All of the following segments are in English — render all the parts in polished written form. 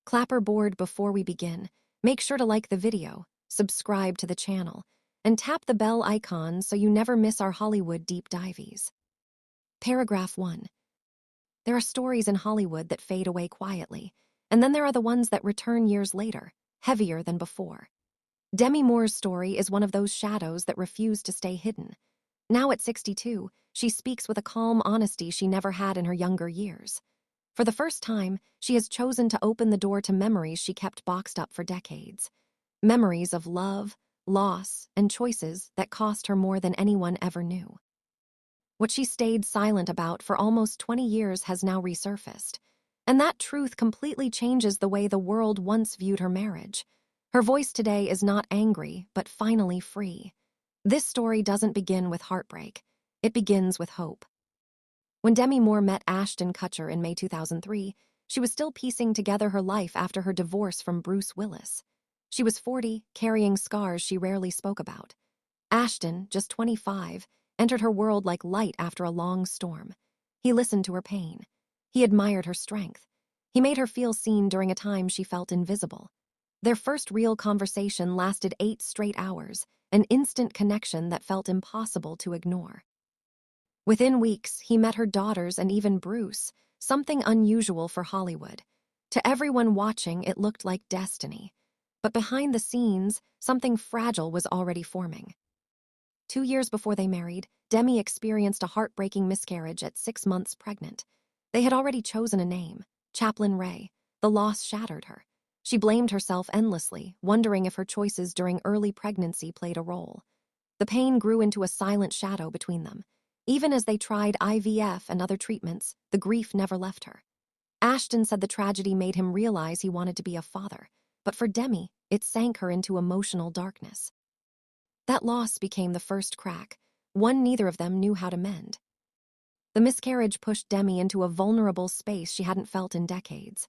Clapperboard, before we begin, make sure to like the video, subscribe to the channel, and tap the bell icon so you never miss our Hollywood deep dives. Paragraph 1. There are stories in Hollywood that fade away quietly, and then there are the ones that return years later, heavier than before. Demi Moore's story is one of those shadows that refuse to stay hidden. Now at 62, she speaks with a calm honesty she never had in her younger years. For the first time, she has chosen to open the door to memories she kept boxed up for decades. Memories of love, loss, and choices that cost her more than anyone ever knew. What she stayed silent about for almost 20 years has now resurfaced. And that truth completely changes the way the world once viewed her marriage. Her voice today is not angry, but finally free. This story doesn't begin with heartbreak. It begins with hope. When Demi Moore met Ashton Kutcher in May 2003, she was still piecing together her life after her divorce from Bruce Willis. She was 40, carrying scars she rarely spoke about. Ashton, just 25, entered her world like light after a long storm. He listened to her pain. He admired her strength. He made her feel seen during a time she felt invisible. Their first real conversation lasted 8 straight hours, an instant connection that felt impossible to ignore. Within weeks, he met her daughters and even Bruce, something unusual for Hollywood. To everyone watching, it looked like destiny. But behind the scenes, something fragile was already forming. 2 years before they married, Demi experienced a heartbreaking miscarriage at 6 months pregnant. They had already chosen a name, Chaplain Ray. The loss shattered her. She blamed herself endlessly, wondering if her choices during early pregnancy played a role. The pain grew into a silent shadow between them. Even as they tried IVF and other treatments, the grief never left her. Ashton said the tragedy made him realize he wanted to be a father, but for Demi, it sank her into emotional darkness. That loss became the first crack, one neither of them knew how to mend. The miscarriage pushed Demi into a vulnerable space she hadn't felt in decades.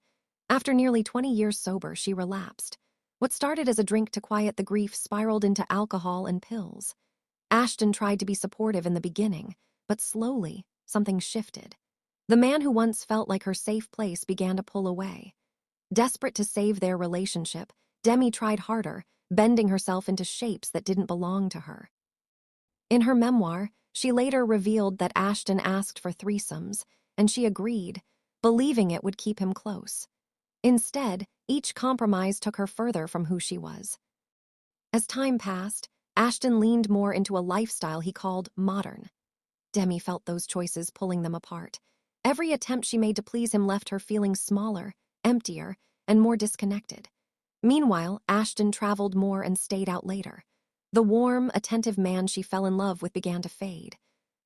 After nearly 20 years sober, she relapsed. What started as a drink to quiet the grief spiraled into alcohol and pills. Ashton tried to be supportive in the beginning, but slowly, something shifted. The man who once felt like her safe place began to pull away. Desperate to save their relationship, Demi tried harder, bending herself into shapes that didn't belong to her. In her memoir, she later revealed that Ashton asked for threesomes, and she agreed, believing it would keep him close. Instead, each compromise took her further from who she was. As time passed, Ashton leaned more into a lifestyle he called modern. Demi felt those choices pulling them apart. Every attempt she made to please him left her feeling smaller, emptier, and more disconnected. Meanwhile, Ashton traveled more and stayed out later. The warm, attentive man she fell in love with began to fade.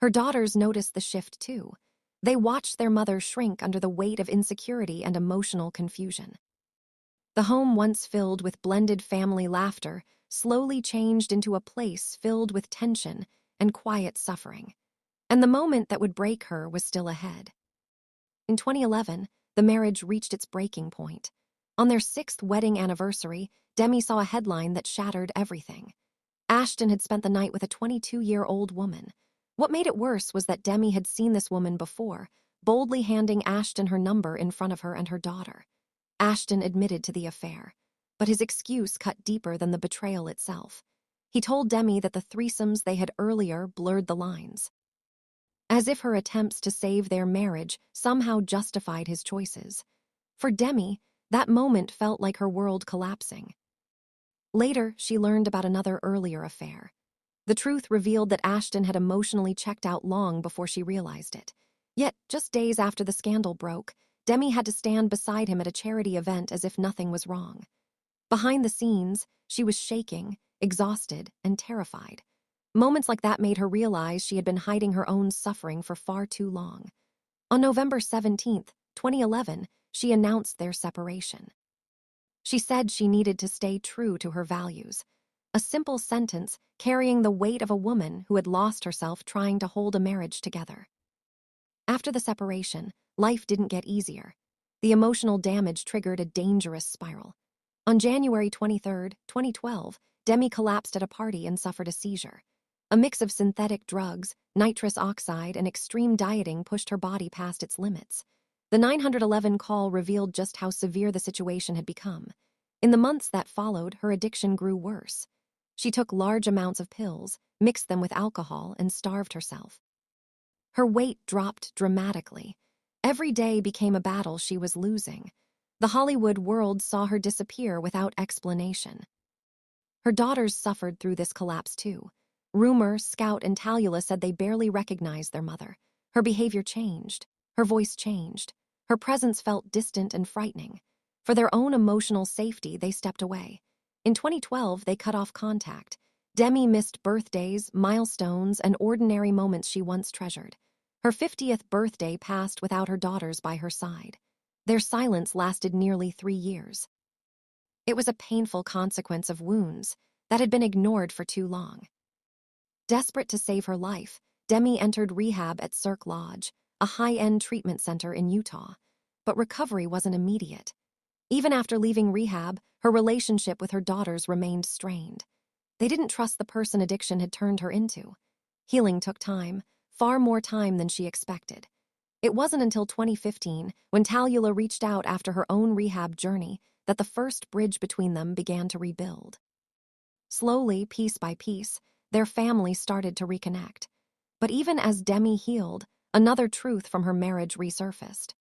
Her daughters noticed the shift too. They watched their mother shrink under the weight of insecurity and emotional confusion. The home once filled with blended family laughter slowly changed into a place filled with tension and quiet suffering. And the moment that would break her was still ahead. In 2011, the marriage reached its breaking point. On their 6th wedding anniversary, Demi saw a headline that shattered everything. Ashton had spent the night with a 22-year-old woman. What made it worse was that Demi had seen this woman before, boldly handing Ashton her number in front of her and her daughter. Ashton admitted to the affair, but his excuse cut deeper than the betrayal itself. He told Demi that the threesomes they had earlier blurred the lines. As if her attempts to save their marriage somehow justified his choices. For Demi, that moment felt like her world collapsing. Later, she learned about another earlier affair. The truth revealed that Ashton had emotionally checked out long before she realized it. Yet, just days after the scandal broke, Demi had to stand beside him at a charity event as if nothing was wrong. Behind the scenes, she was shaking, exhausted, and terrified. Moments like that made her realize she had been hiding her own suffering for far too long. On November 17, 2011, she announced their separation. She said she needed to stay true to her values. A simple sentence carrying the weight of a woman who had lost herself trying to hold a marriage together. After the separation, life didn't get easier. The emotional damage triggered a dangerous spiral. On January 23, 2012, Demi collapsed at a party and suffered a seizure. A mix of synthetic drugs, nitrous oxide, and extreme dieting pushed her body past its limits. The 911 call revealed just how severe the situation had become. In the months that followed, her addiction grew worse. She took large amounts of pills, mixed them with alcohol, and starved herself. Her weight dropped dramatically. Every day became a battle she was losing. The Hollywood world saw her disappear without explanation. Her daughters suffered through this collapse too. Rumor, Scout, and Talula said they barely recognized their mother. Her behavior changed. Her voice changed. Her presence felt distant and frightening. For their own emotional safety, they stepped away. In 2012, they cut off contact. Demi missed birthdays, milestones, and ordinary moments she once treasured. Her 50th birthday passed without her daughters by her side. Their silence lasted nearly 3 years. It was a painful consequence of wounds that had been ignored for too long. Desperate to save her life, Demi entered rehab at Cirque Lodge, a high-end treatment center in Utah. But recovery wasn't immediate. Even after leaving rehab, her relationship with her daughters remained strained. They didn't trust the person addiction had turned her into. Healing took time, far more time than she expected. It wasn't until 2015, when Talula reached out after her own rehab journey, that the first bridge between them began to rebuild. Slowly, piece by piece, their family started to reconnect. But even as Demi healed, another truth from her marriage resurfaced.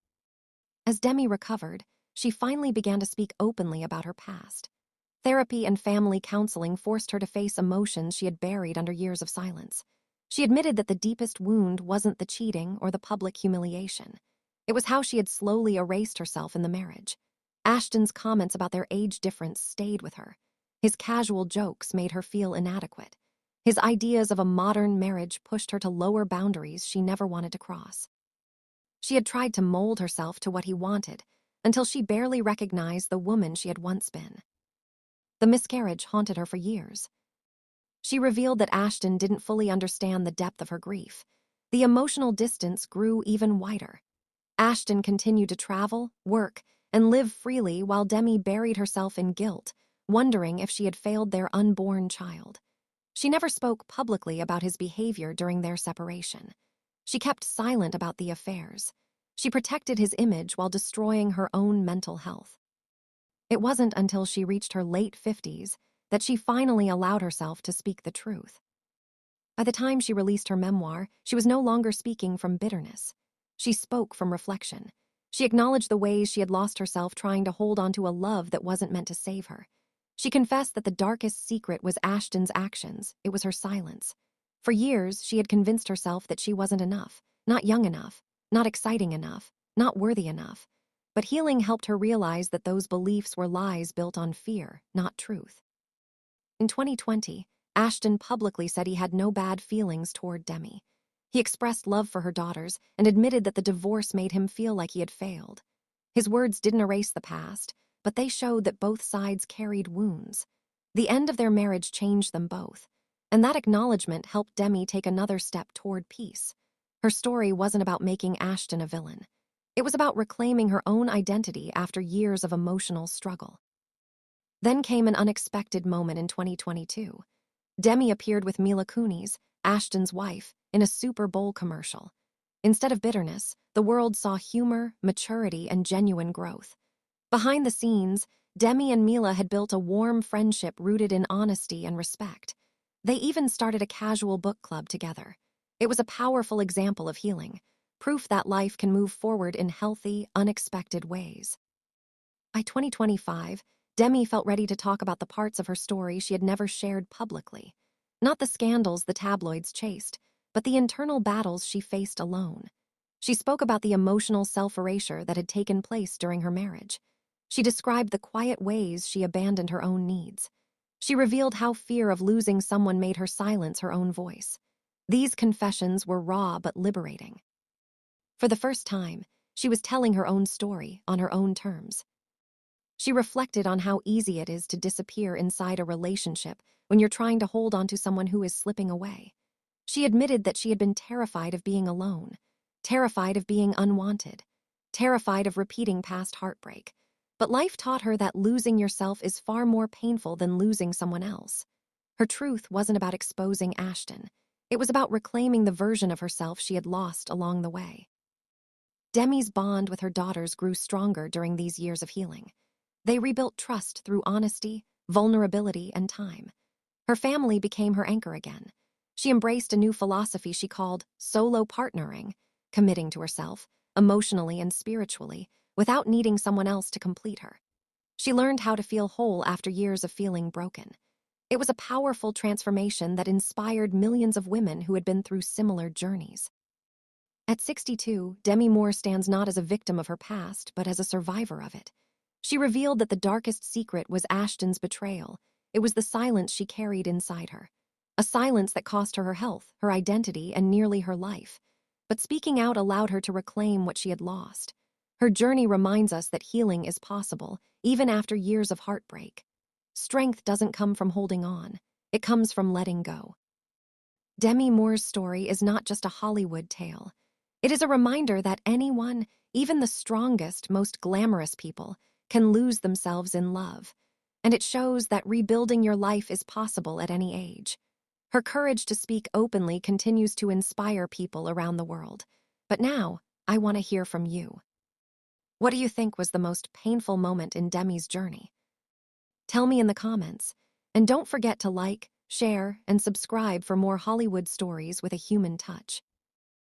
As Demi recovered, she finally began to speak openly about her past. Therapy and family counseling forced her to face emotions she had buried under years of silence. She admitted that the deepest wound wasn't the cheating or the public humiliation. It was how she had slowly erased herself in the marriage. Ashton's comments about their age difference stayed with her. His casual jokes made her feel inadequate. His ideas of a modern marriage pushed her to lower boundaries she never wanted to cross. She had tried to mold herself to what he wanted, until she barely recognized the woman she had once been. The miscarriage haunted her for years. She revealed that Ashton didn't fully understand the depth of her grief. The emotional distance grew even wider. Ashton continued to travel, work, and live freely while Demi buried herself in guilt, wondering if she had failed their unborn child. She never spoke publicly about his behavior during their separation. She kept silent about the affairs. She protected his image while destroying her own mental health. It wasn't until she reached her late 50s that she finally allowed herself to speak the truth. By the time she released her memoir, she was no longer speaking from bitterness. She spoke from reflection. She acknowledged the ways she had lost herself trying to hold on to a love that wasn't meant to save her. She confessed that the darkest secret was Ashton's actions. It was her silence. For years, she had convinced herself that she wasn't enough, not young enough, not exciting enough, not worthy enough. But healing helped her realize that those beliefs were lies built on fear, not truth. In 2020, Ashton publicly said he had no bad feelings toward Demi. He expressed love for her daughters and admitted that the divorce made him feel like he had failed. His words didn't erase the past, but they showed that both sides carried wounds. The end of their marriage changed them both, and that acknowledgement helped Demi take another step toward peace. Her story wasn't about making Ashton a villain. It was about reclaiming her own identity after years of emotional struggle. Then came an unexpected moment in 2022. Demi appeared with Mila Kunis, Ashton's wife, in a Super Bowl commercial. Instead of bitterness, the world saw humor, maturity, and genuine growth. Behind the scenes, Demi and Mila had built a warm friendship rooted in honesty and respect. They even started a casual book club together. It was a powerful example of healing, proof that life can move forward in healthy, unexpected ways. By 2025, Demi felt ready to talk about the parts of her story she had never shared publicly. Not the scandals the tabloids chased, but the internal battles she faced alone. She spoke about the emotional self-erasure that had taken place during her marriage. She described the quiet ways she abandoned her own needs. She revealed how fear of losing someone made her silence her own voice. These confessions were raw but liberating. For the first time, she was telling her own story on her own terms. She reflected on how easy it is to disappear inside a relationship when you're trying to hold on to someone who is slipping away. She admitted that she had been terrified of being alone, terrified of being unwanted, terrified of repeating past heartbreak. But life taught her that losing yourself is far more painful than losing someone else. Her truth wasn't about exposing Ashton. It was about reclaiming the version of herself she had lost along the way. Demi's bond with her daughters grew stronger during these years of healing. They rebuilt trust through honesty, vulnerability, and time. Her family became her anchor again. She embraced a new philosophy she called solo partnering, committing to herself, emotionally and spiritually, without needing someone else to complete her. She learned how to feel whole after years of feeling broken. It was a powerful transformation that inspired millions of women who had been through similar journeys. At 62, Demi Moore stands not as a victim of her past, but as a survivor of it. She revealed that the darkest secret was Ashton's betrayal. It was the silence she carried inside her. A silence that cost her her health, her identity, and nearly her life. But speaking out allowed her to reclaim what she had lost. Her journey reminds us that healing is possible, even after years of heartbreak. Strength doesn't come from holding on. It comes from letting go. Demi Moore's story is not just a Hollywood tale. It is a reminder that anyone, even the strongest, most glamorous people, can lose themselves in love. And it shows that rebuilding your life is possible at any age. Her courage to speak openly continues to inspire people around the world. But now, I want to hear from you. What do you think was the most painful moment in Demi's journey? Tell me in the comments. And don't forget to like, share, and subscribe for more Hollywood stories with a human touch.